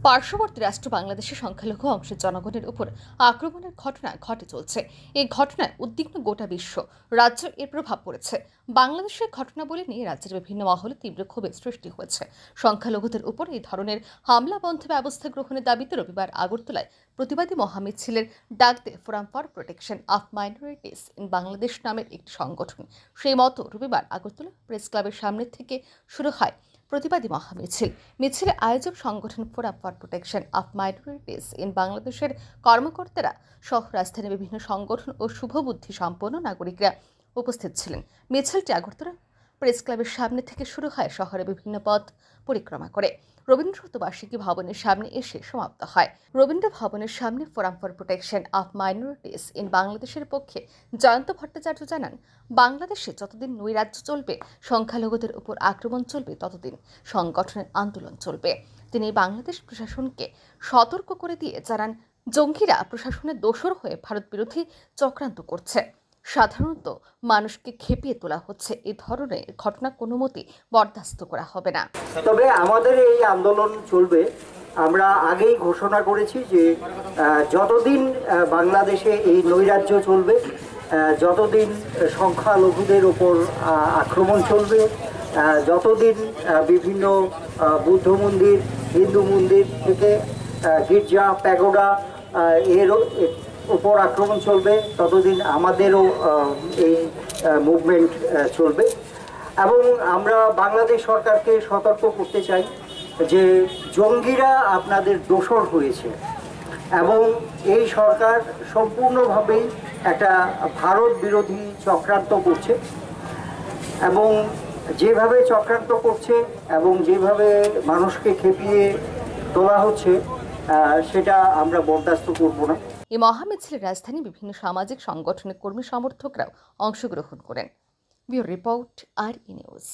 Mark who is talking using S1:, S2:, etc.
S1: পার্শ্ববর্তী রাষ্ট্র বাংলাদেশের সংখ্যালঘু অংশের জনগণের উপর আক্রমণের ঘটনা ঘটে চলছে। এই ঘটনায় উদ্বিগ্ন গোটা বিশ্ব। রাজ্যে এর প্রভাব পড়েছে। বাংলাদেশের ঘটনা বলে নিয়ে রাজ্যের বিভিন্ন মহলে তীব্র ক্ষোভের সৃষ্টি হয়েছে। সংখ্যালঘুদের উপর এই ধরনের হামলা বন্ধ ব্যবস্থা গ্রহণের দাবিতে রবিবার আগরতলায় প্রতিবাদী মহামিছিলের ডাক দেয় forum for protection of minorities in Bangladesh নামের একটি সংগঠন। সেই মতো রবিবার আগরতলা প্রেস ক্লাবের সামনে থেকে শুরু হয় প্রতিবাদী মহামিছিল। মিছিলের আয়োজক সংগঠন forum for protection of minorities in বাংলাদেশের কর্মকর্তারা সহ রাজধানীর বিভিন্ন সংগঠন ও শুভবুদ্ধি সম্পন্ন নাগরিকরা উপস্থিত ছিলেন। মিছিলটি আগরতলা প্রেস ক্লাবের সামনে থেকে শুরু হয় শহরের বিভিন্ন পথ পরিক্রমা করে রবীন্দ্র শতবার্ষিকী ভবনের সামনে এসে সমাপ্ত হয়। রবীন্দ্র ভবনের সামনে forum for protection of minorities in বাংলাদেশের পক্ষে জয়ন্ত ভট্টাচার্য জানান, বাংলাদেশে যতদিন নৈরাজ্য চলবে, সংখ্যালঘুদের উপর আক্রমণ চলবে, ততদিন সংগঠনের আন্দোলন চলবে। তিনি বাংলাদেশ প্রশাসনকে সতর্ক করে দিয়ে জানান, জঙ্গিরা প্রশাসনের দোসর হয়ে ভারত বিরোধী চক্রান্ত করছে। সাধারণত মানুষকে খেপিয়ে তোলা হচ্ছে। এই ধরনের ঘটনা কোনো মতেই বরদাস্ত করা হবে না।
S2: তবে আমাদের এই আন্দোলন চলবে। আমরা আগেই ঘোষণা করেছি যে যতদিন বাংলাদেশে এই নৈরাজ্য চলবে, যতদিন সংখ্যালঘুদের ওপর আক্রমণ চলবে, যতদিন বিভিন্ন বুদ্ধ মন্দির, হিন্দু মন্দির থেকে গির্জা, প্যাগোডা এর উপর আক্রমণ চলবে, ততদিন আমাদেরও এই মুভমেন্ট চলবে। এবং আমরা বাংলাদেশ সরকারকে সতর্ক করতে চাই যে জঙ্গিরা আপনাদের দোসর হয়েছে এবং এই সরকার সম্পূর্ণভাবেই একটা ভারত বিরোধী চক্রান্ত করছে এবং যেভাবে চক্রান্ত করছে এবং যেভাবে মানুষকে খেপিয়ে তোলা হচ্ছে সেটা আমরা বরদাস্ত করব না।
S1: এই মহামিছিলে রাজধানী বিভিন্ন সামাজিক সংগঠনের কর্মী সমর্থকরাও অংশগ্রহণ করেন। ব্যুরো রিপোর্ট, আর ই নিউজ।